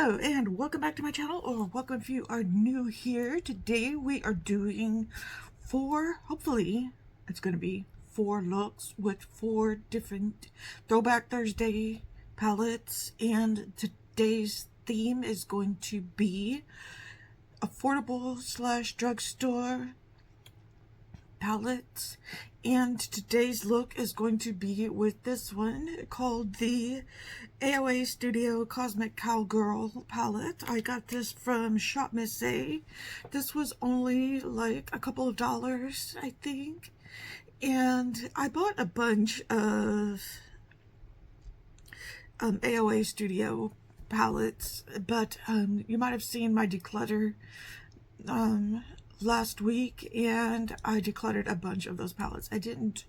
Hello and welcome back to my channel, or welcome if you are new here. Today we are doing hopefully it's going to be 4 looks with 4 different Throwback Thursday palettes, and today's theme is going to be affordable / drugstore palettes. And today's look is going to be with this one called the AOA Studio Cosmic Cowgirl palette. I got this from Shop Miss A. This was only like a couple of dollars, I think. And I bought a bunch of AOA Studio palettes, but you might have seen my declutter last week, and I decluttered a bunch of those palettes. I didn't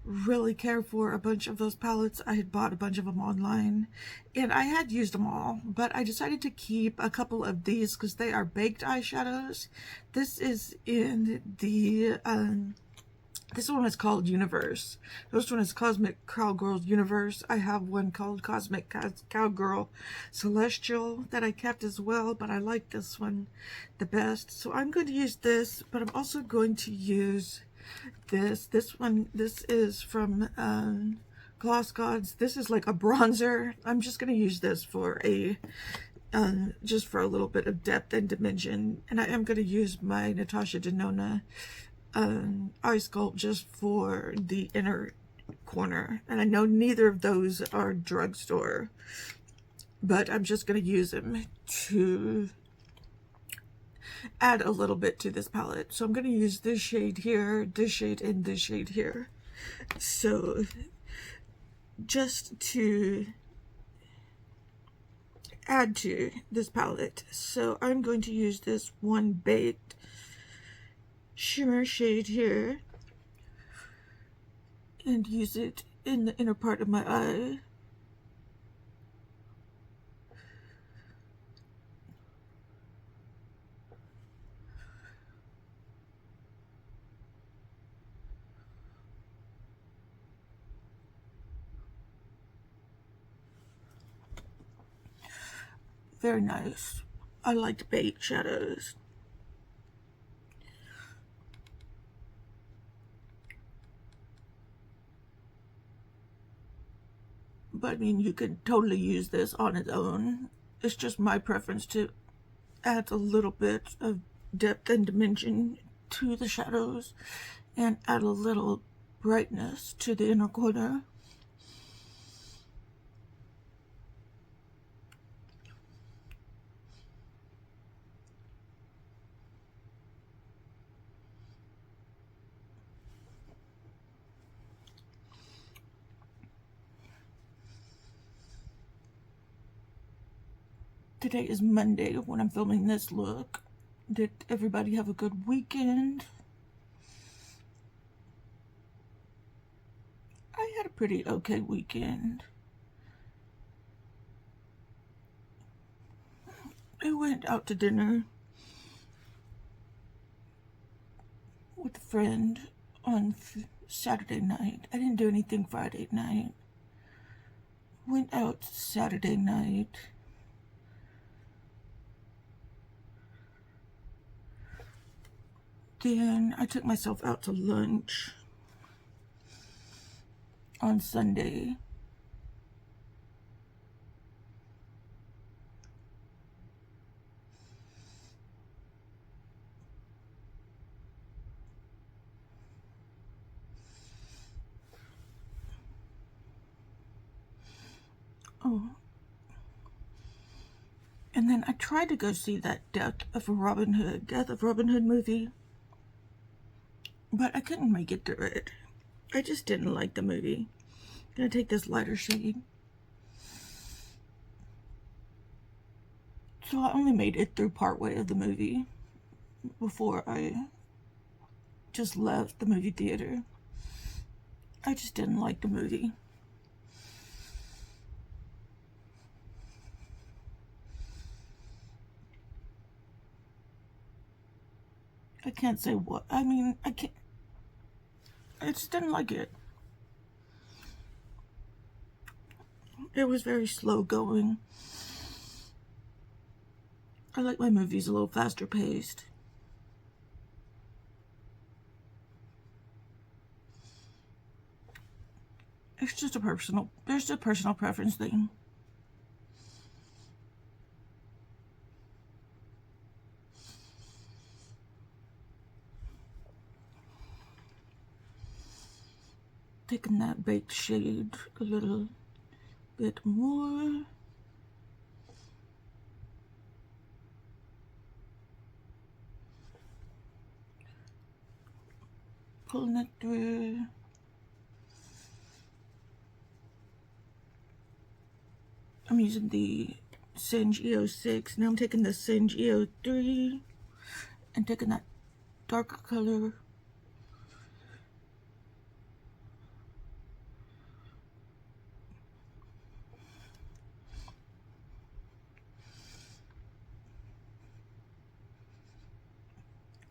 really care for a bunch of those palettes. I had bought a bunch of them online and I had used them all, but I decided to keep a couple of these because they are baked eyeshadows. This is in the this one is called Universe. This one is Cosmic Cowgirl Universe. I have one called Cosmic Cowgirl Celestial that I kept as well, but I like this one the best. So I'm going to use this, but I'm also going to use this. This is from Gloss Gods. This is like a bronzer. I'm just going to use this for just for a little bit of depth and dimension. And I am going to use my Natasha Denona eye sculpt just for the inner corner, and I know neither of those are drugstore, but I'm just going to use them to add a little bit to this palette. So I'm going to use this shade here, this shade, and this shade here, so just to add to this palette. So I'm going to use this one baked shimmer shade here and use it in the inner part of my eye. Very nice. I like baked shadows. But I mean, you could totally use this on its own. It's just my preference to add a little bit of depth and dimension to the shadows and add a little brightness to the inner corner. Today is Monday when I'm filming this look. Did everybody have a good weekend? I had a pretty okay weekend. I went out to dinner with a friend on Saturday night. I didn't do anything Friday night. Went out Saturday night. Then I took myself out to lunch on Sunday. Oh. And then I tried to go see that Death of Robin Hood movie, but I couldn't make it through it. I just didn't like the movie. I'm gonna take this lighter shade. So I only made it through part way of the movie before I just left the movie theater. I just didn't like the movie. I can't say what. I mean, I just didn't like it. It was very slow going. I like my movies a little faster paced. It's just a personal preference thing. Taking that baked shade a little bit more. Pulling it through. I'm using the Singe EO6. Now I'm taking the Singe EO3 and taking that darker color.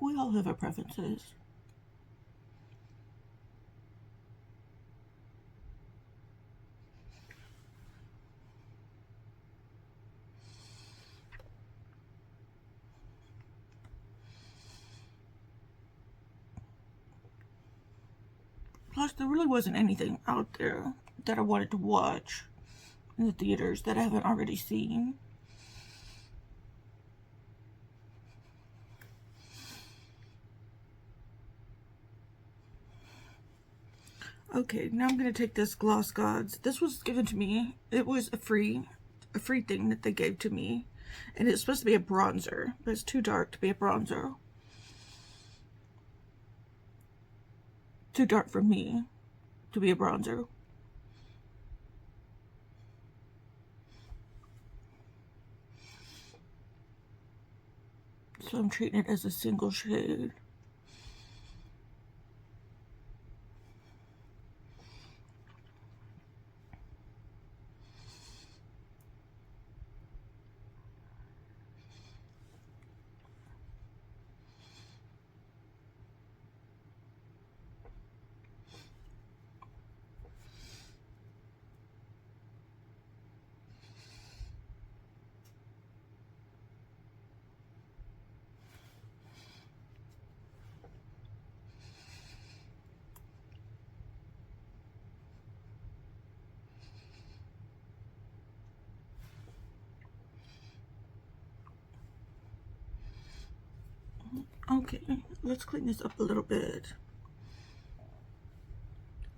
We all have our preferences. Plus, there really wasn't anything out there that I wanted to watch in the theaters that I haven't already seen. Okay, now I'm gonna take this Gloss Gods. This was given to me. It was a free thing that they gave to me, and it's supposed to be a bronzer, but it's too dark to be a bronzer. Too dark for me to be a bronzer. So I'm treating it as a single shade. Okay, let's clean this up a little bit.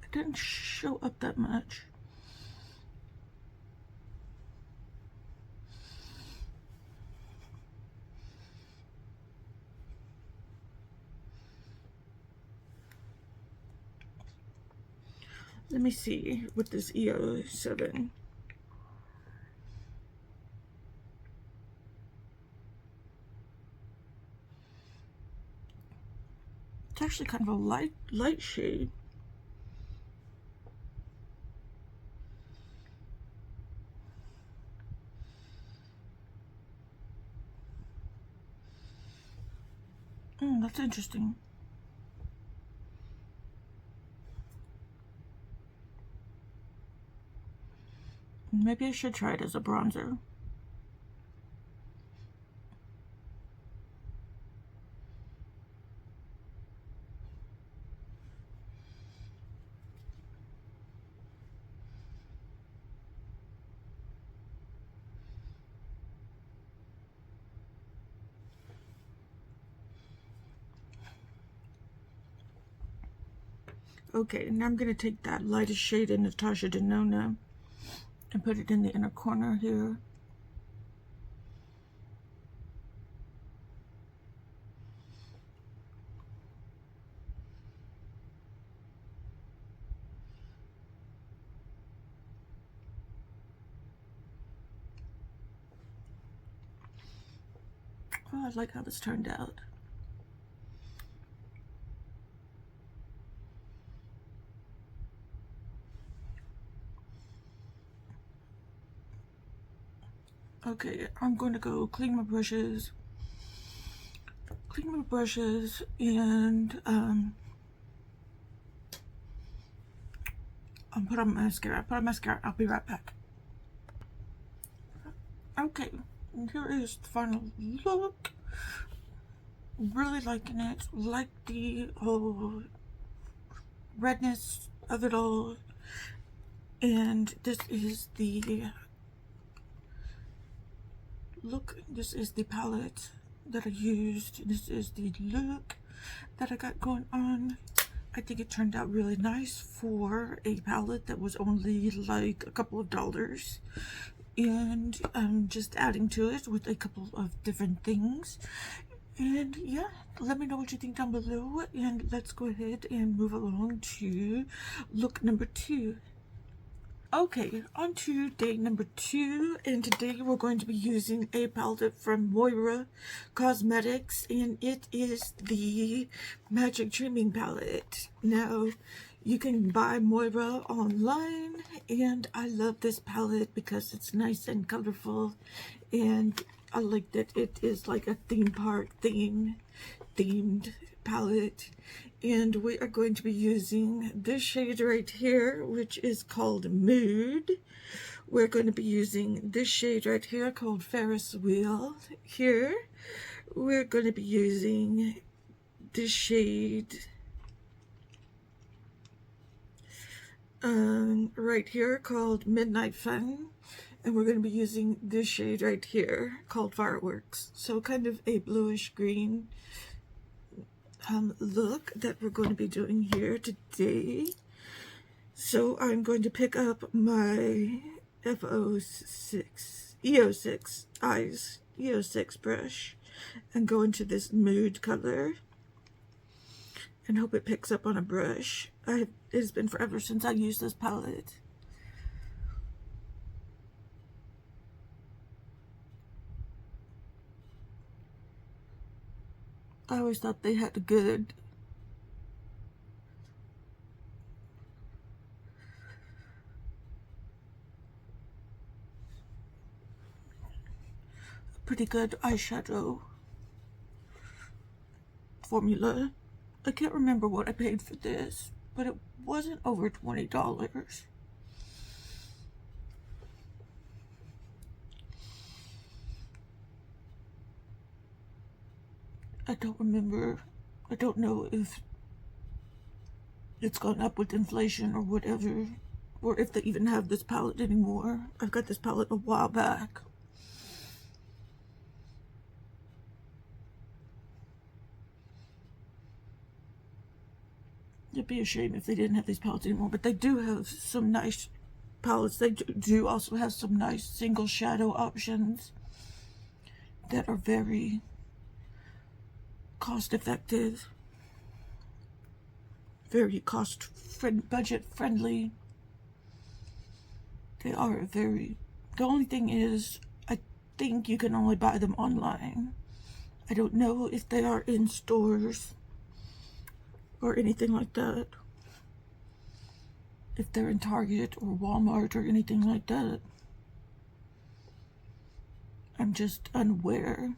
It didn't show up that much. Let me see with this EO7. It's actually kind of a light shade. That's interesting. Maybe I should try it as a bronzer. Okay, now I'm going to take that lightest shade in Natasha Denona and put it in the inner corner here. Oh, I like how this turned out. Okay, I'm going to go clean my brushes. And I'll put on mascara. I'll be right back. Okay, And here is the final look. Really liking it. Like the whole redness of it all. And this is the look. This is the palette that I used. This is the look that I got going on. I think it turned out really nice for a palette that was only like a couple of dollars. And I'm just adding to it with a couple of different things. And yeah, let me know what you think down below, and let's go ahead and move along to look number 2. Okay, on to day number 2, and today we're going to be using a palette from Moira Cosmetics, and it is the Magic Dreaming palette. Now, you can buy Moira online, and I love this palette because it's nice and colorful, and I like that it is like a theme park themed palette. And we are going to be using this shade right here, which is called Mood. We're going to be using this shade right here called Ferris Wheel. Here, we're going to be using this shade right here called Midnight Fun. And we're going to be using this shade right here called Fireworks. So kind of a bluish green look that we're going to be doing here today. So I'm going to pick up my EO6 brush and go into this Mood color and hope it picks up on a brush. It has been forever since I used this palette. I always thought they had a good pretty good eyeshadow formula. I can't remember what I paid for this, but it wasn't over $20. I don't remember. I don't know if it's gone up with inflation or whatever, or if they even have this palette anymore. I've got this palette a while back. It'd be a shame if they didn't have these palettes anymore, but they do have some nice palettes. They do also have some nice single shadow options that are very cost effective, very budget friendly. They are very, the only thing is I think you can only buy them online. I don't know if they are in stores or anything like that, if they're in Target or Walmart or anything like that. I'm just unaware.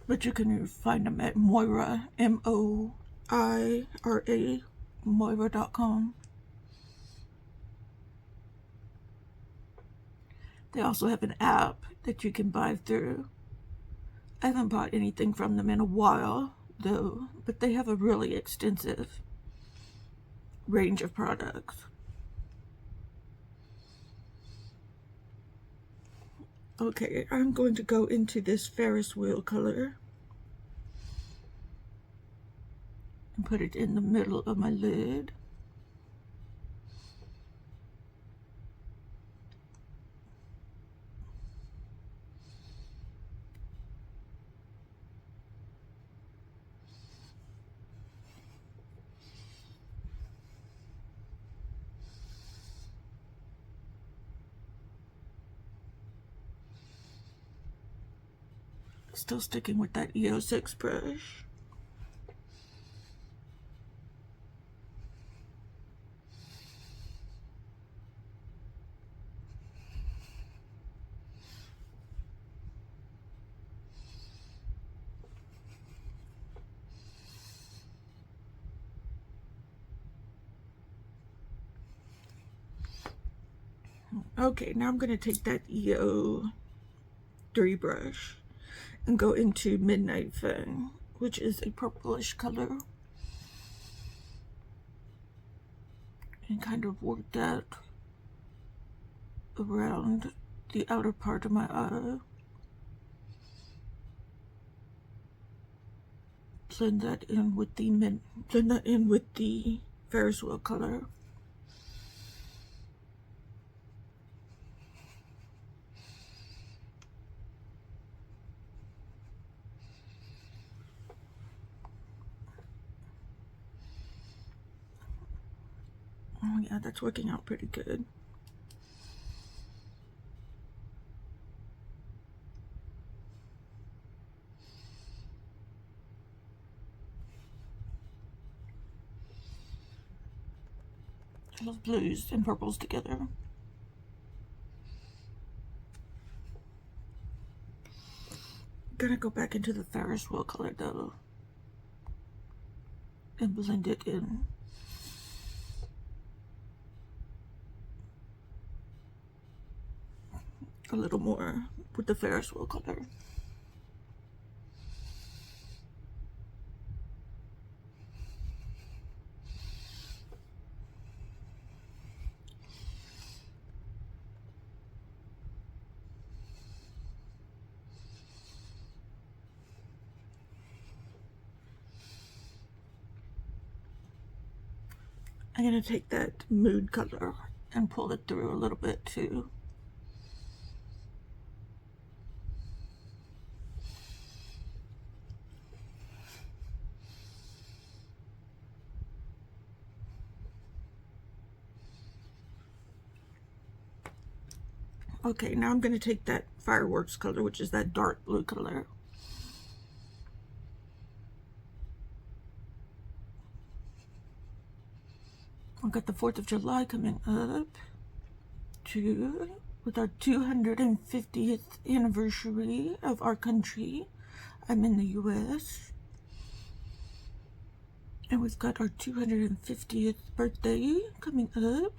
But you can find them at Moira, M-O-I-R-A, Moira.com. They also have an app that you can buy through. I haven't bought anything from them in a while, though, but they have a really extensive range of products. Okay, I'm going to go into this Ferris wheel color and put it in the middle of my lid. Still sticking with that EO6 brush. Okay, now I'm going to take that EO3 brush and go into Midnight Fun, which is a purplish color, and kind of work that around the outer part of my eye. Blend that in with the Ferris wheel color. Oh yeah, that's working out pretty good. Those blues and purples together. Gonna go back into the Ferris wheel color though and blend it in. A little more with the Ferris wheel color. I'm gonna take that mood color and pull it through a little bit too. Okay, now I'm gonna take that fireworks color, which is that dark blue color. I've got the 4th of July coming up with our 250th anniversary of our country. I'm in the US. And we've got our 250th birthday coming up.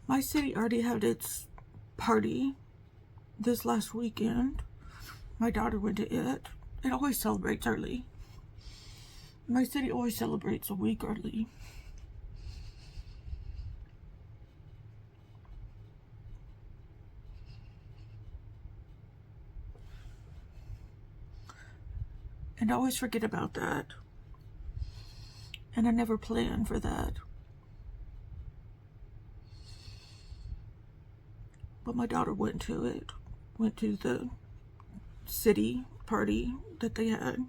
My city already had its party this last weekend. My daughter went to it. It always celebrates early. My city always celebrates a week early. And I always forget about that. And I never planned for that. But my daughter went to it. Went to the city party that they had.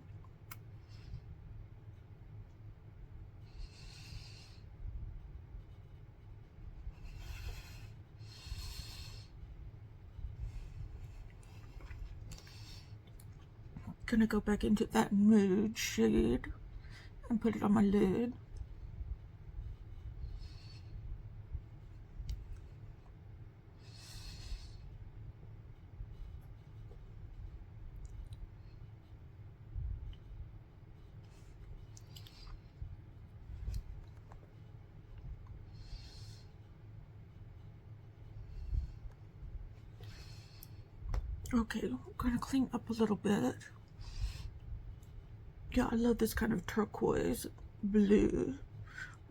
Gonna go back into that mood shade and put it on my lid. Okay, I'm gonna clean up a little bit. Yeah, I love this kind of turquoise blue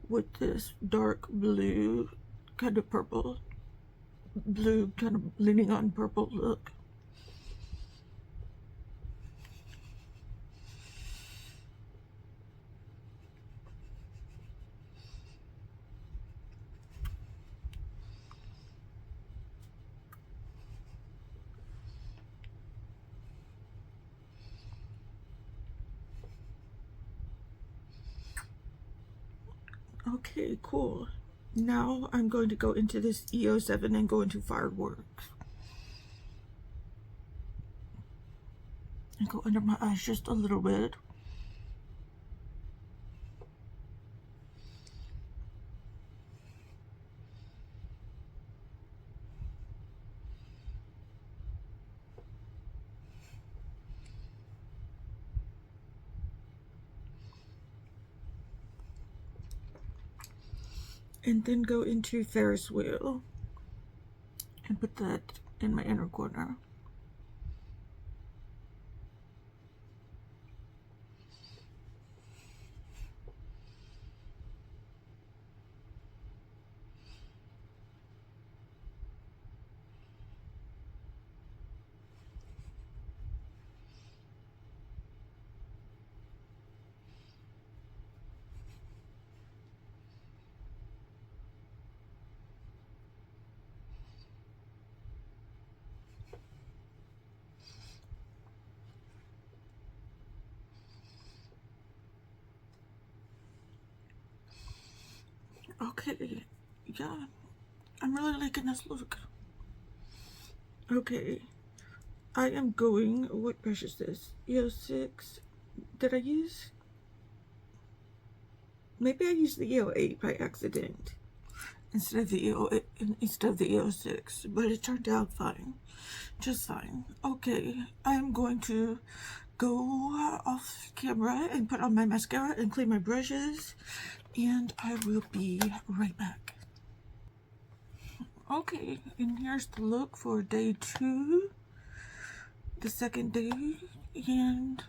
with this dark blue kind of purple, blue kind of leaning on purple look. Okay, cool. Now I'm going to go into this EO7 and go into fireworks. And go under my eyes just a little bit. and then go into Ferris wheel and put that in my inner corner. Okay, yeah, I'm really liking this look. Okay, I am going, what brush is this? EO6. Did I use? Maybe I used the EO8 by accident instead of the EO6, but it turned out fine, just fine. Okay, I am going to go off camera and put on my mascara and clean my brushes, and I will be right back. Okay, and here's the look for day 2, the second day, and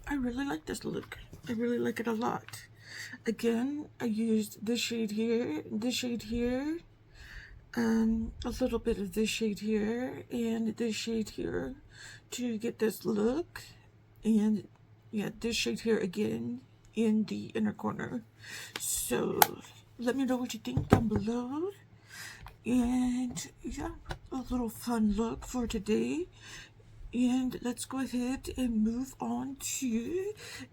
I really like this look. I really like it a lot. Again, I used this shade here, a little bit of this shade here, and this shade here to get this look, and yeah, this shade here again in the inner corner. So let me know what you think down below, and yeah, a little fun look for today. And let's go ahead and move on to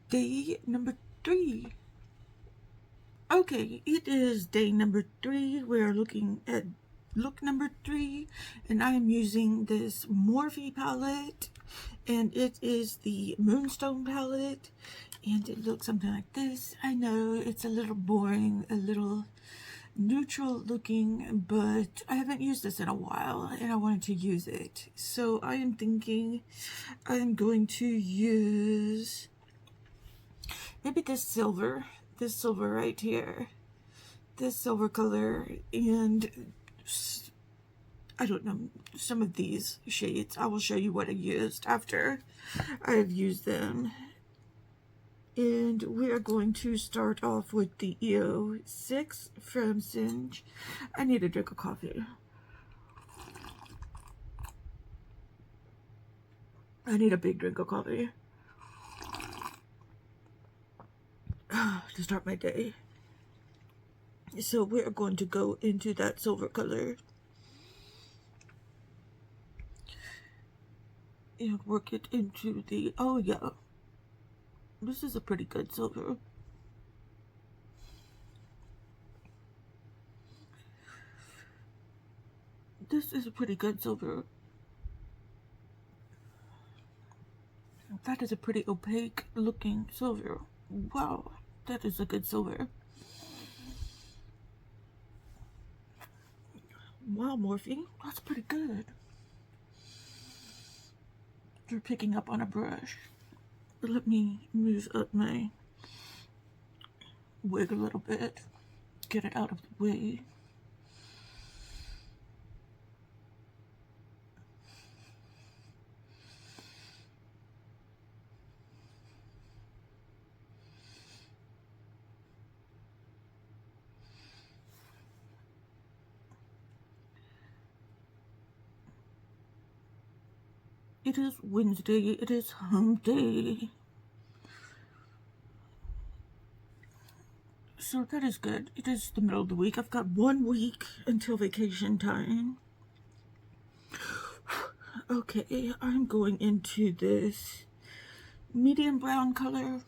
day number 3. Okay, it is day number 3. We're looking at look number 3, and I am using this Morphe palette, and it is the Moonstone palette, and it looks something like this. I know it's a little boring, a little neutral looking, but I haven't used this in a while and I wanted to use it. So I am thinking I'm going to use maybe this silver right here, this silver color, and I don't know, some of these shades. I will show you what I used after I've used them. And we are going to start off with the EO6 from Singe. I need a drink of coffee. I need a big drink of coffee to start my day. So we are going to go into that silver color and work it into the, oh yeah, this is a pretty good silver. This is a pretty good silver. That is a pretty opaque looking silver. Wow, that is a good silver. Wow, Morphe, that's pretty good. You're picking up on a brush. But let me move up my wig a little bit, get it out of the way. It is Wednesday, it is hump day. So that is good. It is the middle of the week. I've got 1 week until vacation time. Okay, I'm going into this medium brown color.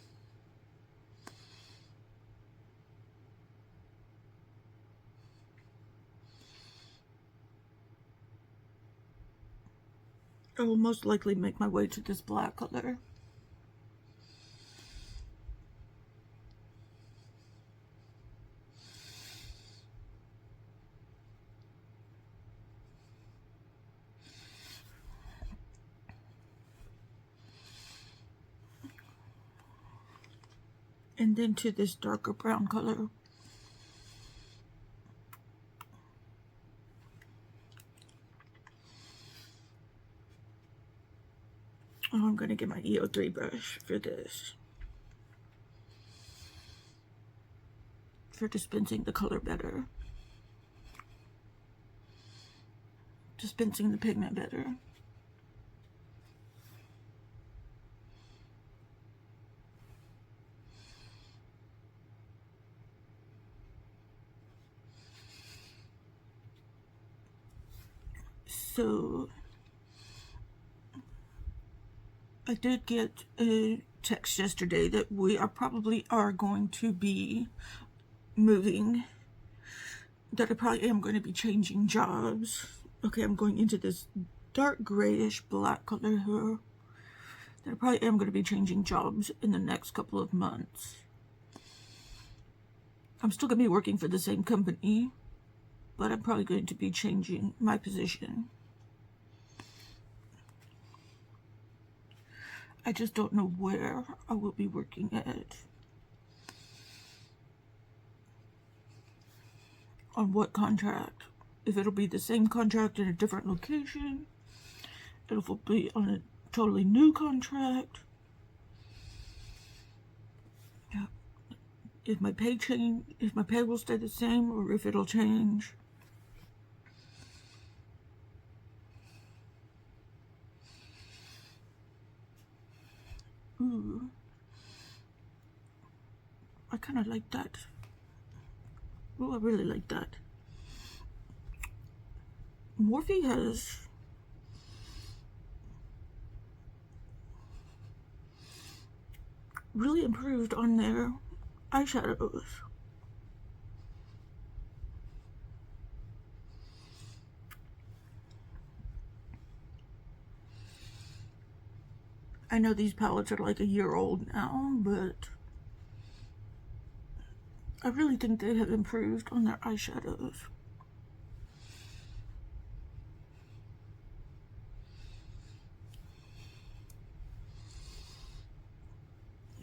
I will most likely make my way to this black color. And then to this darker brown color. Oh, I'm going to get my EO3 brush for this. For dispensing the color better. Dispensing the pigment better. So I did get a text yesterday that we probably are going to be moving, that I probably am going to be changing jobs. Okay, I'm going into this dark grayish black color here. That I probably am going to be changing jobs in the next couple of months. I'm still going to be working for the same company, but I'm probably going to be changing my position. I just don't know where I will be working at. On what contract. If it'll be the same contract in a different location. It'll be on a totally new contract. Yeah. If my pay will stay the same or if it'll change. Ooh. I kind of like that. Ooh, I really like that. Morphe has really improved on their eyeshadows. I know these palettes are like a year old now, but I really think they have improved on their eyeshadows.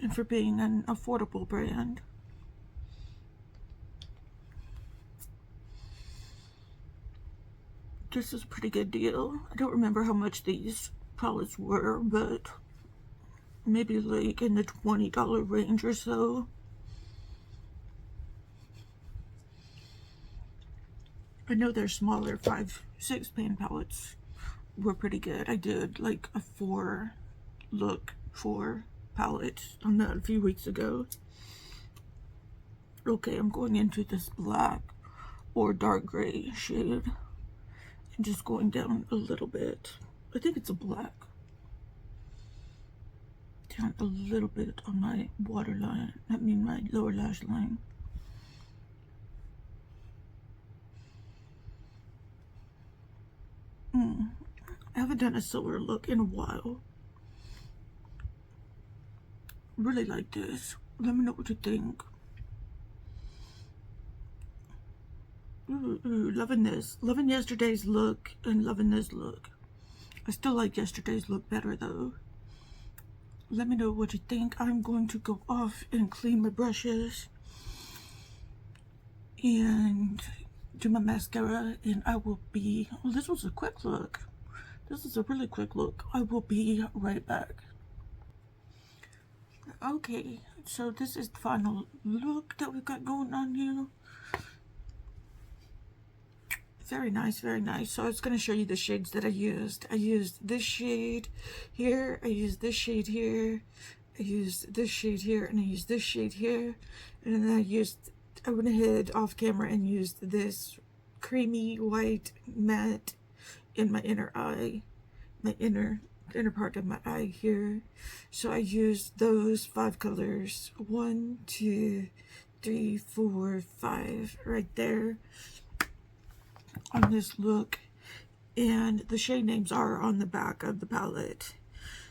And for being an affordable brand. This is a pretty good deal. I don't remember how much these palettes were, but maybe like in the $20 range or so. I know their smaller 5-6 pan palettes were pretty good. I did like a 4 palette on that a few weeks ago. Okay, I'm going into this black or dark gray shade and just going down a little bit. I think it's a black. Down a little bit on my waterline, my lower lash line. I haven't done a silver look in a while. Really like this. Let me know what you think. Ooh, loving this. Loving yesterday's look and loving this look. I still like yesterday's look better though. Let me know what you think. I'm going to go off and clean my brushes and do my mascara, and I will be, well, this was a quick look. This is a really quick look. I will be right back. Okay, so this is the final look that we've got going on here. Very nice, very nice. So I was going to show you the shades that I used. I used this shade here, I used this shade here, I used this shade here, and I used this shade here. And then I went ahead off camera and used this creamy white matte in my inner eye, my inner part of my eye here. So I used those 5 colors, 1, 2, 3, 4, 5 right there on this look, and the shade names are on the back of the palette.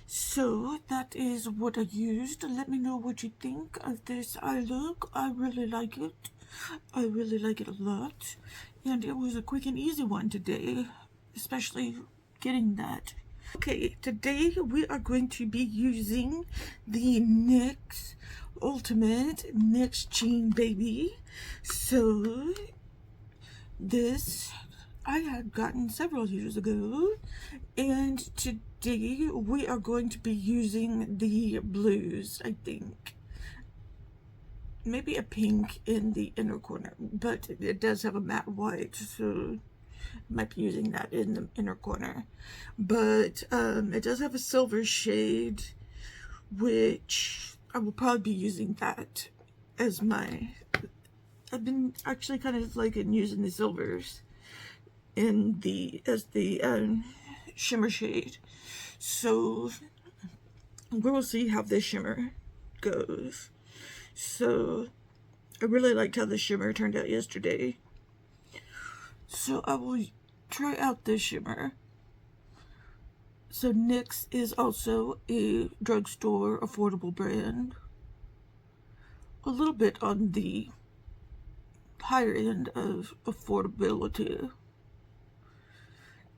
So that is what I used. Let me know what you think of this eye look. I really like it. I really like it a lot, and it was a quick and easy one today, especially getting that. Okay, today we are going to be using the NYX Ultimate NYX Jean Baby. So this I had gotten several years ago, and today we are going to be using the blues, I think. Maybe a pink in the inner corner, but it does have a matte white, so I might be using that in the inner corner. But it does have a silver shade, which I will probably be using that as my... I've been actually kind of liking using the silvers in the as the shimmer shade, so we'll see how this shimmer goes. So I really liked how the shimmer turned out yesterday, so I will try out this shimmer. So NYX is also a drugstore affordable brand, a little bit on the higher end of affordability.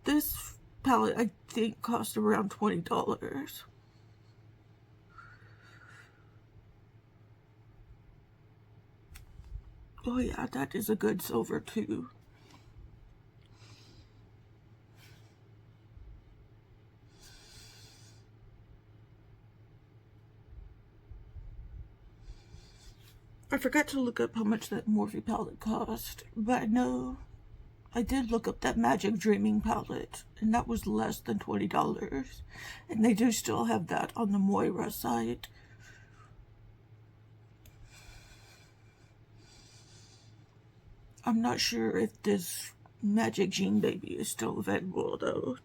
This palette, I think, cost around $20. Oh yeah, that is a good silver too. I forgot to look up how much that Morphe palette cost, but I know I did look up that Magic Dreaming palette, and that was less than $20. And they do still have that on the Moira site. I'm not sure if this Magic Jean Baby is still available though.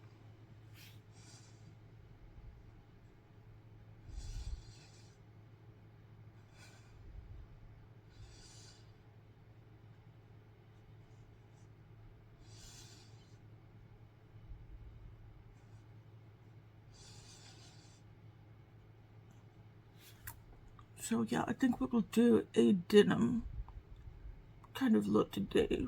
So yeah, I think we will do a denim kind of look today.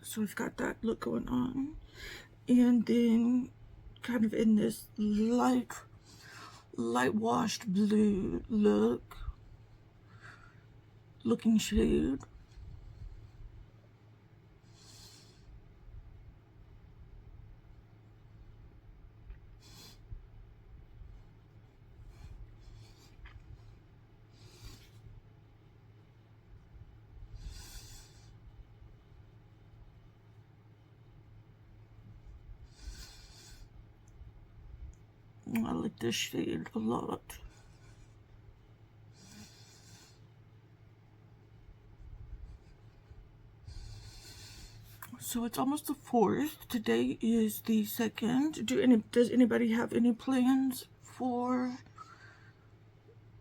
So we've got that look going on. And then kind of in this light washed blue looking shade. I like this shade a lot. So it's almost the 4th. Today is the 2nd. Does anybody have any plans for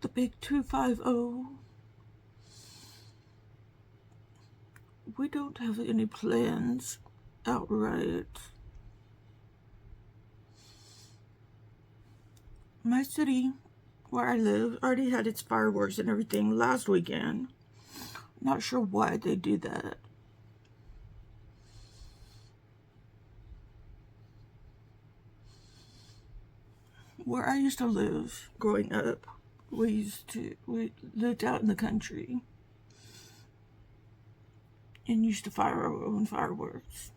the big 250? We don't have any plans outright. My city, where I live, already had its fireworks and everything last weekend. Not sure why they do that. Where I used to live growing up, we lived out in the country and used to fire our own fireworks.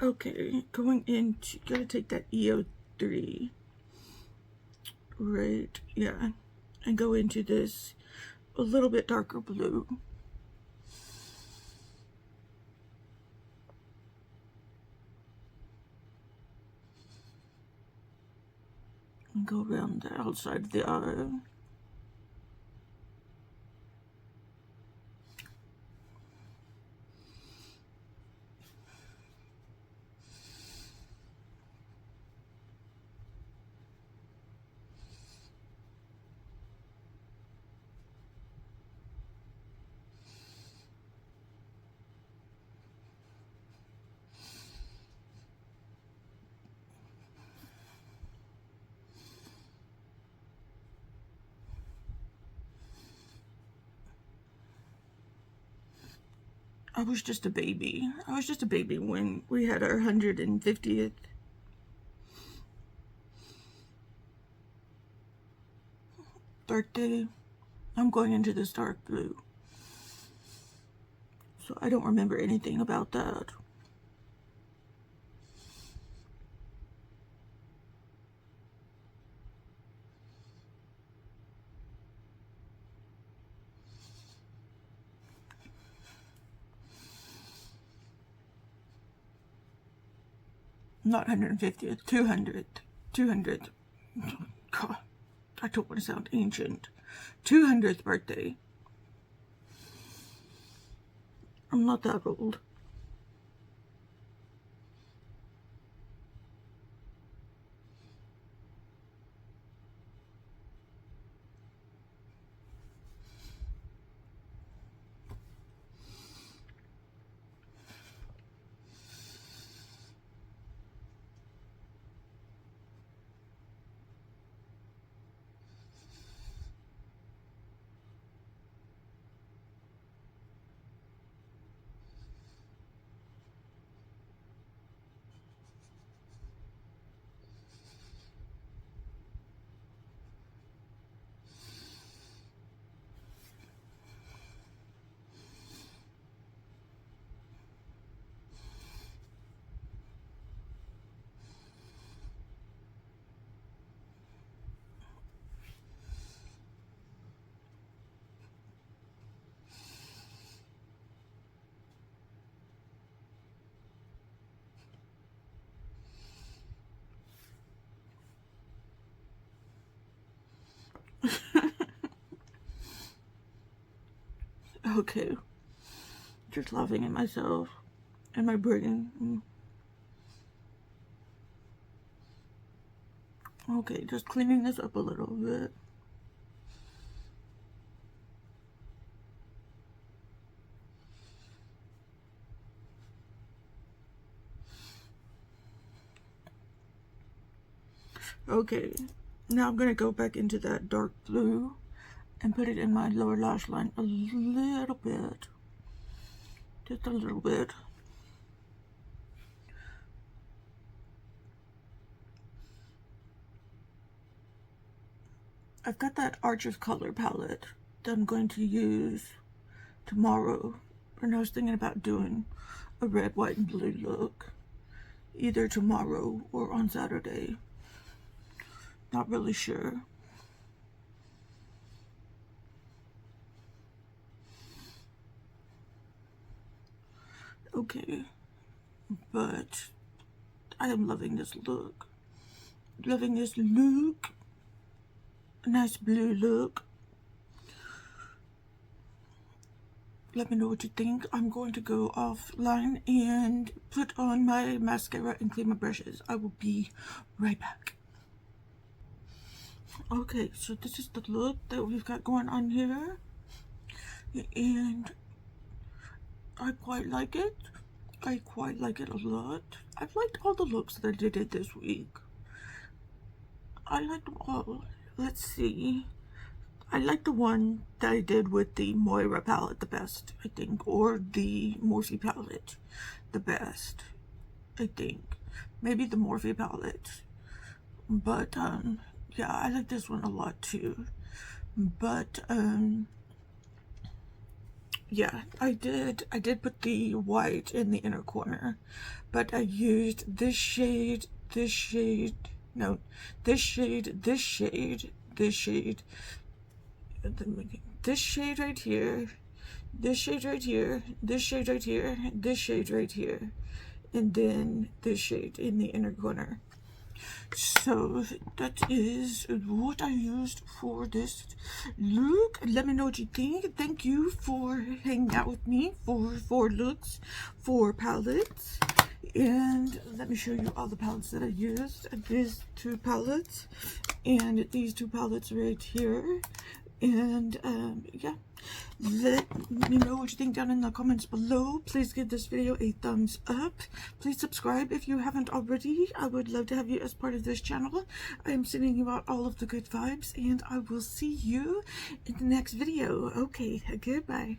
Okay, going into, gotta take that EO3, right, yeah, and go into this a little bit darker blue. And go around the outside of the eye. I was just a baby. I was just a baby when we had our 150th. birthday. I'm going into this dark blue. So I don't remember anything about that. Not 150th, 200th. 200th. God, I don't want to sound ancient. 200th birthday. I'm not that old. Okay. Just laughing at myself and my brain. Okay, just cleaning this up a little bit. Okay, now I'm going to go back into that dark blue and put it in my lower lash line a little bit. Just a little bit. I've got that Arch of Color palette that I'm going to use tomorrow. And I was thinking about doing a red, white, and blue look. Either tomorrow or on Saturday. Not really sure. Okay. But I am loving this look. Loving this look. Nice blue look. Let me know what you think. I'm going to go offline and put on my mascara and clean my brushes. I will be right back. Okay, so this is the look that we've got going on here. And I quite like it. I quite like it a lot. I've liked all the looks that I did this week. I liked them all. Let's see. I like the one that I did with the Moira palette the best, I think. Or the Morphe palette the best, I think. Maybe the Morphe palette. But, yeah, I like this one a lot too. But, yeah, I did put the white in the inner corner. But I used this shade, this shade, no, this shade, this shade, this shade, this shade right here, this shade right here, this shade right here, this shade right here, and then this shade in the inner corner. So that is what I used for this look. Let me know what you think. Thank you for hanging out with me for 4 looks, 4 palettes. And let me show you all the palettes that I used. These 2 palettes and these 2 palettes right here. And yeah, let me know what you think down in the comments below. Please give this video a thumbs up. Please subscribe if you haven't already. I would love to have you as part of this channel. I am sending you out all of the good vibes, and I will see you in the next video. Okay, goodbye.